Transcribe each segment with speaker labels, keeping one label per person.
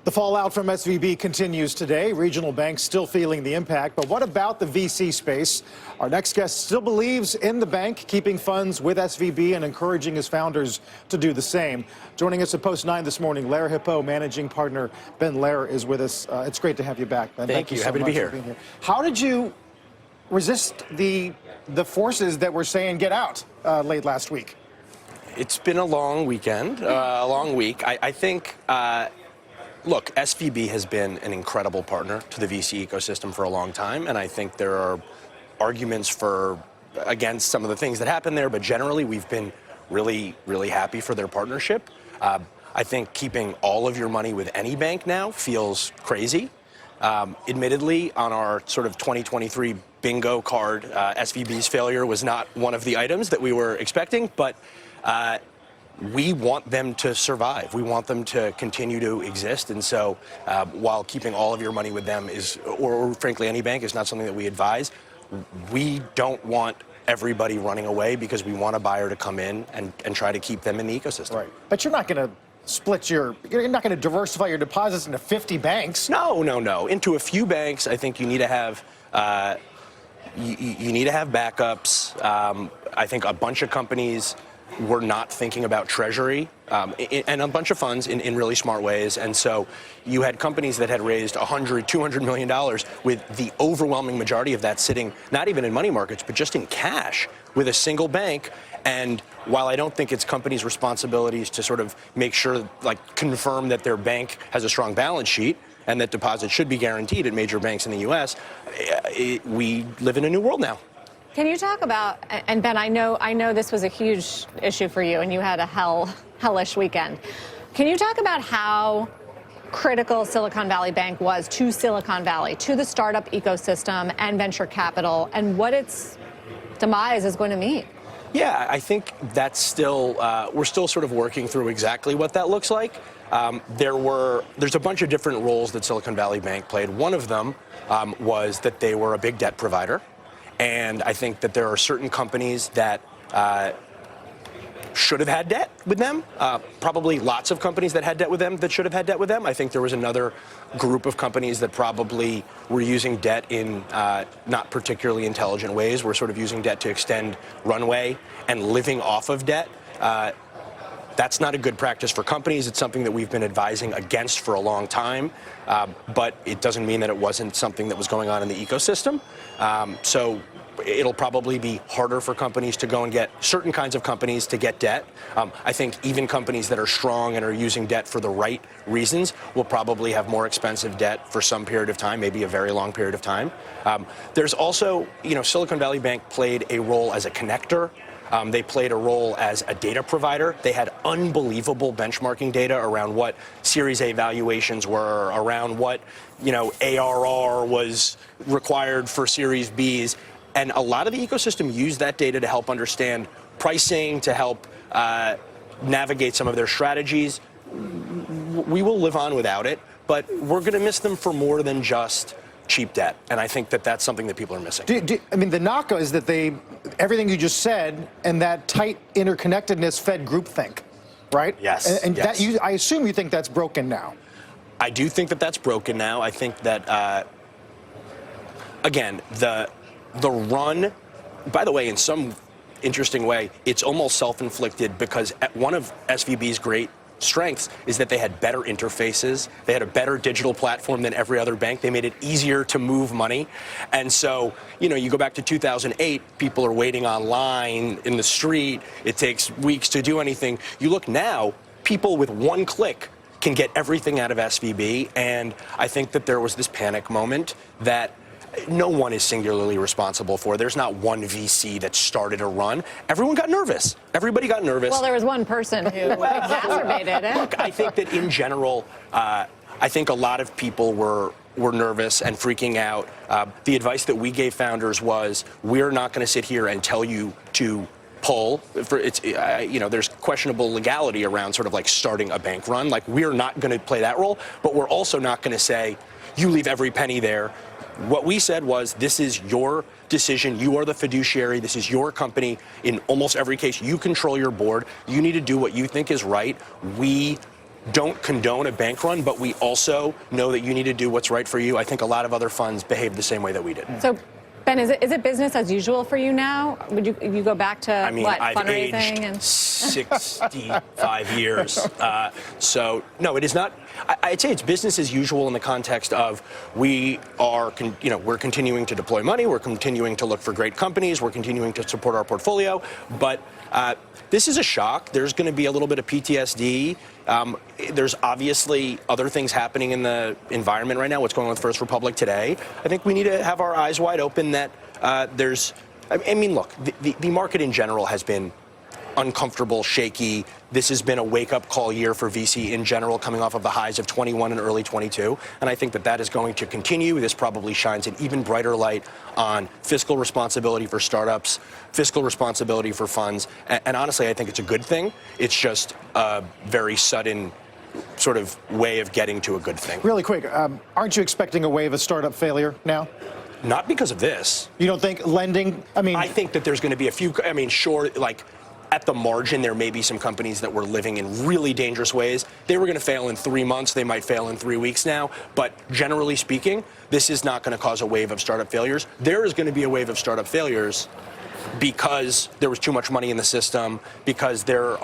Speaker 1: The fallout from SVB continues today. Regional banks still feeling the impact. But what about the VC space? Our next guest still believes in the bank, keeping funds with SVB and encouraging his founders to do the same. Joining us at Post 9 this morning, Lerer Hippo managing partner Ben Lerer is with us. It's great to have you back, Ben.
Speaker 2: Thank you.
Speaker 1: So
Speaker 2: Happy to be here.
Speaker 1: How did you resist the forces that were saying get out late last week?
Speaker 2: It's been a long weekend, a long week. I think, look, SVB has been an incredible partner to the VC ecosystem for a long time, and I think there are arguments against some of the things that happened there, but generally we've been really, really happy for their partnership. I think keeping all of your money with any bank now feels crazy. Admittedly, on our sort of 2023 bingo card, SVB's failure was not one of the items that we were expecting, but we want them to survive. We want them to continue to exist. And so while keeping all of your money with them is, or frankly any bank, is not something that we advise, we don't want everybody running away because we want a buyer to come in and try to keep them in the ecosystem.
Speaker 1: Right. But you're not going to you're not going to diversify your deposits into 50 banks.
Speaker 2: No. Into a few banks, I think you need to have you need to have backups. I think a bunch of companies were not thinking about treasury and a bunch of funds in really smart ways. And so you had companies that had raised $100, $200 million with the overwhelming majority of that sitting not even in money markets, but just in cash with a single bank. And while I don't think it's companies' responsibilities to sort of make sure, like confirm that their bank has a strong balance sheet and that deposits should be guaranteed at major banks in the U.S., we live in a new world now.
Speaker 3: Can you talk about, and Ben, I know this was a huge issue for you and you had a hellish weekend. Can you talk about how critical Silicon Valley Bank was to Silicon Valley, to the startup ecosystem and venture capital, and what its demise is going to mean?
Speaker 2: Yeah, I think that's still, we're still sort of working through exactly what that looks like. There's a bunch of different roles that Silicon Valley Bank played. One of them was that they were a big debt provider. And I think that there are certain companies that should have had debt with them. Probably lots of companies that had debt with them that should have had debt with them. I think there was another group of companies that probably were using debt in not particularly intelligent ways. We're sort of using debt to extend runway and living off of debt. That's not a good practice for companies. It's something that we've been advising against for a long time, but it doesn't mean that it wasn't something that was going on in the ecosystem. So it'll probably be harder for companies to go and get certain kinds of companies to get debt. I think even companies that are strong and are using debt for the right reasons will probably have more expensive debt for some period of time, maybe a very long period of time. There's also, Silicon Valley Bank played a role as a connector. They played a role as a data provider. They had unbelievable benchmarking data around what Series A valuations were, around what, ARR was required for Series Bs. And a lot of the ecosystem used that data to help understand pricing, to help navigate some of their strategies. We will live on without it, but we're going to miss them for more than just cheap debt, and I think that that's something that people are missing.
Speaker 1: I mean, the knock is that everything you just said and that tight interconnectedness fed groupthink, right?
Speaker 2: Yes.
Speaker 1: And
Speaker 2: yes.
Speaker 1: I assume you think that's broken now.
Speaker 2: I do think that that's broken now. I think that, again, the run, by the way, in some interesting way, it's almost self-inflicted because one of SVB's great strengths is that they had better interfaces. They had a better digital platform than every other bank. They made it easier to move money. And so, you go back to 2008, people are waiting online in the street. It takes weeks to do anything. You look now, people with one click can get everything out of SVB. And I think that there was this panic moment that no one is singularly responsible for. There's not one VC that started a run. Everyone got nervous. Everybody got nervous.
Speaker 3: Well, there was one person who exacerbated it.
Speaker 2: Look, I think that in general, I think a lot of people were nervous and freaking out. The advice that we gave founders was, we're not going to sit here and tell you to pull. There's questionable legality around sort of like starting a bank run. Like, we're not going to play that role, but we're also not going to say, you leave every penny there. What we said was, this is your decision. You are the fiduciary. This is your company. In almost every case, you control your board. You need to do what you think is right. We don't condone a bank run, but we also know that you need to do what's right for you. I think a lot of other funds behave the same way that we did.
Speaker 3: So, Ben, is it business as usual for you now? Would you go back to
Speaker 2: I've
Speaker 3: fundraising
Speaker 2: aged
Speaker 3: and
Speaker 2: 65 years. So no, it is not. I'd say it's business as usual in the context of we're continuing to deploy money, we're continuing to look for great companies, we're continuing to support our portfolio, but this is a shock. There's going to be a little bit of PTSD. There's obviously other things happening in the environment right now, what's going on with First Republic today. I think we need to have our eyes wide open that look, the market in general has been uncomfortable, shaky. This has been a wake-up call year for VC in general, coming off of the highs of 21 and early 22. And I think that is going to continue. This probably shines an even brighter light on fiscal responsibility for startups, fiscal responsibility for funds. And honestly, I think it's a good thing. It's just a very sudden sort of way of getting to a good thing.
Speaker 1: Really quick, aren't you expecting a wave of startup failure now?
Speaker 2: Not because of this.
Speaker 1: You don't think lending,
Speaker 2: I think that there's going to be a few, sure, like, at the margin, there may be some companies that were living in really dangerous ways. They were going to fail in 3 months. They might fail in 3 weeks now. But generally speaking, this is not going to cause a wave of startup failures. There is going to be a wave of startup failures because there was too much money in the system, because there's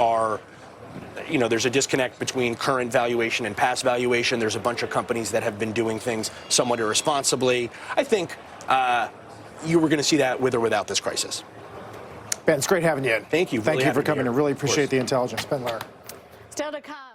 Speaker 2: a disconnect between current valuation and past valuation. There's a bunch of companies that have been doing things somewhat irresponsibly. I think you were going to see that with or without this crisis.
Speaker 1: Ben, it's great having you in.
Speaker 2: Thank you.
Speaker 1: Thank
Speaker 2: Really
Speaker 1: you for coming. I really appreciate
Speaker 2: the
Speaker 1: the intelligence. Ben Lerer.
Speaker 3: still to come?